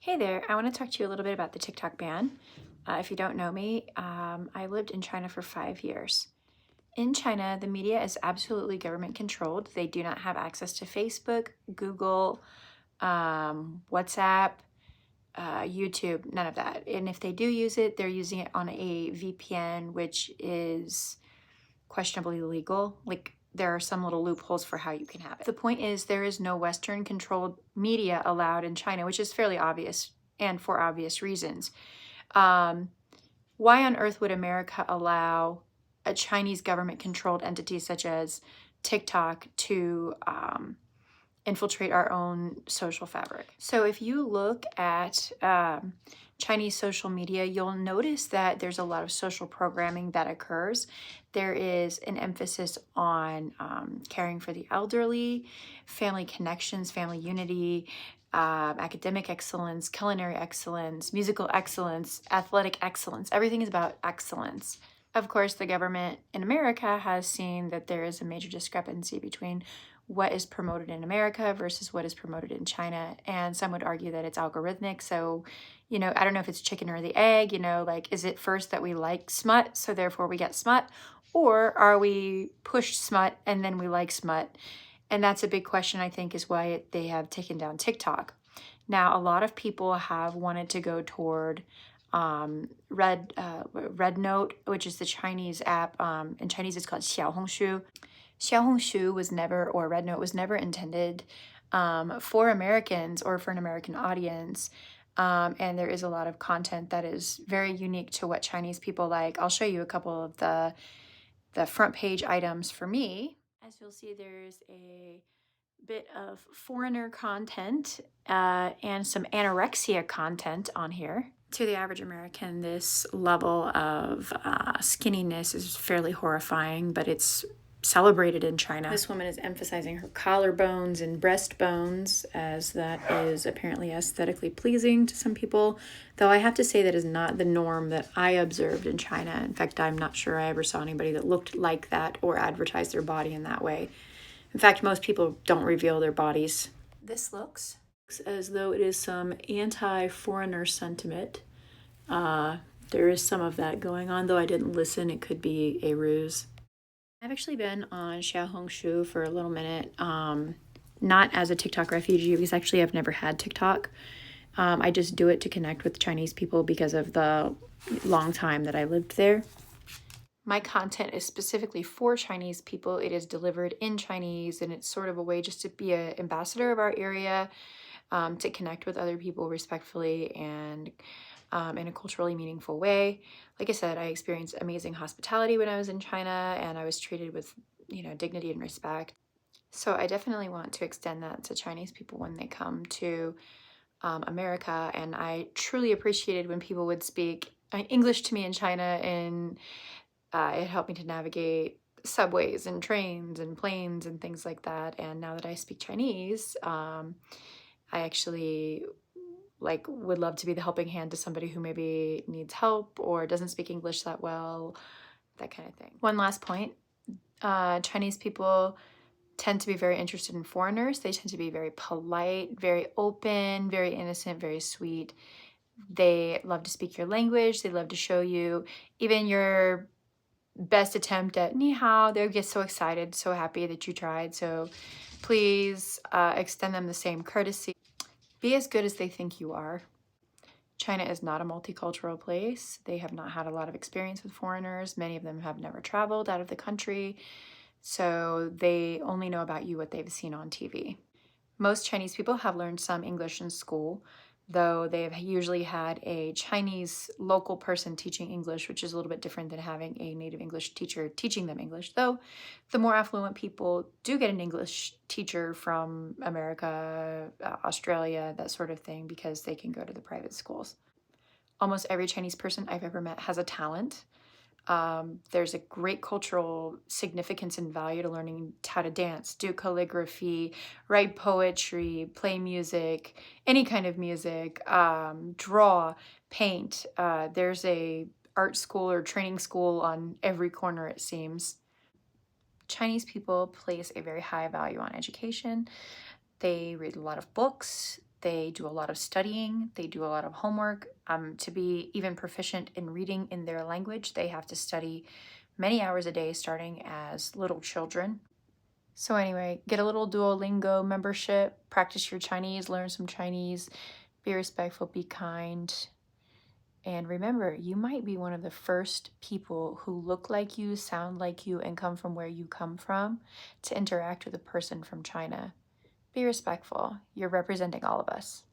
Hey there, I want to talk to you a little bit about the TikTok ban. If you don't know me, I lived in China for 5 years. In China, the media is absolutely government controlled. They do not have access to Facebook, Google, WhatsApp, YouTube, none of that. And if they do use it, they're using it on a VPN, which is questionably legal. Like, there are some little loopholes for how you can have it. The point is, there is no Western controlled media allowed in China, which is fairly obvious and for obvious reasons. Why on earth would America allow a Chinese government controlled entity such as TikTok to infiltrate our own social fabric? So if you look at Chinese social media, you'll notice that there's a lot of social programming that occurs. There is an emphasis on caring for the elderly, family connections, family unity, academic excellence, culinary excellence, musical excellence, athletic excellence. Everything is about excellence. Of course, the government in America has seen that there is a major discrepancy between what is promoted in America versus what is promoted in China. And some would argue that it's algorithmic. So, I don't know if it's chicken or the egg, like, is it first that we like smut, so therefore we get smut? Or are we pushed smut and then we like smut? And that's a big question, I think, is why they have taken down TikTok. Now, a lot of people have wanted to go toward Red Note, which is the Chinese app. In Chinese, it's called xiao. Xiao was never, or Red Note was never intended for Americans or for an American audience. And there is a lot of content that is very unique to what Chinese people like. I'll show you a couple of the front page items for me. As you'll see, there's a bit of foreigner content and some anorexia content on here. To the average American, this level of skinniness is fairly horrifying, but it's celebrated in China. This woman is emphasizing her collarbones and breastbones, as that is apparently aesthetically pleasing to some people, though I have to say that is not the norm that I observed in China. In fact, I'm not sure I ever saw anybody that looked like that or advertised their body in that way. In fact, most people don't reveal their bodies. This looks as though it is some anti-foreigner sentiment. There is some of that going on, though I didn't listen. It could be a ruse. I've actually been on xiao for a little minute, not as a TikTok refugee, because actually I've never had TikTok. I just do it to connect with Chinese people because of the long time that I lived there. My content is specifically for Chinese people. It is delivered in Chinese, and it's sort of a way just to be an ambassador of our area, to connect with other people respectfully and in a culturally meaningful way. Like I said, I experienced amazing hospitality when I was in China, and I was treated with, dignity and respect. So I definitely want to extend that to Chinese people when they come to America. And I truly appreciated when people would speak English to me in China, and it helped me to navigate subways and trains and planes and things like that. And now that I speak Chinese, I actually would love to be the helping hand to somebody who maybe needs help or doesn't speak English that well, that kind of thing. One last point, Chinese people tend to be very interested in foreigners. They tend to be very polite, very open, very innocent, very sweet. They love to speak your language. They love to show you even your best attempt at ni hao. They'll get so excited, so happy that you tried. So please extend them the same courtesy. Be as good as they think you are. China is not a multicultural place. They have not had a lot of experience with foreigners. Many of them have never traveled out of the country. So they only know about you what they've seen on TV. Most Chinese people have learned some English in school, though they've usually had a Chinese local person teaching English, which is a little bit different than having a native English teacher teaching them English. Though the more affluent people do get an English teacher from America, Australia, that sort of thing, because they can go to the private schools. Almost every Chinese person I've ever met has a talent. There's a great cultural significance and value to learning how to dance, do calligraphy, write poetry, play music, any kind of music, draw, paint. There's a art school or training school on every corner, it seems. Chinese people place a very high value on education. They read a lot of books. They do a lot of studying, they do a lot of homework. To be even proficient in reading in their language, they have to study many hours a day starting as little children. So anyway, get a little Duolingo membership, practice your Chinese, learn some Chinese, be respectful, be kind. And remember, you might be one of the first people who look like you, sound like you, and come from where you come from to interact with a person from China. Be respectful. You're representing all of us.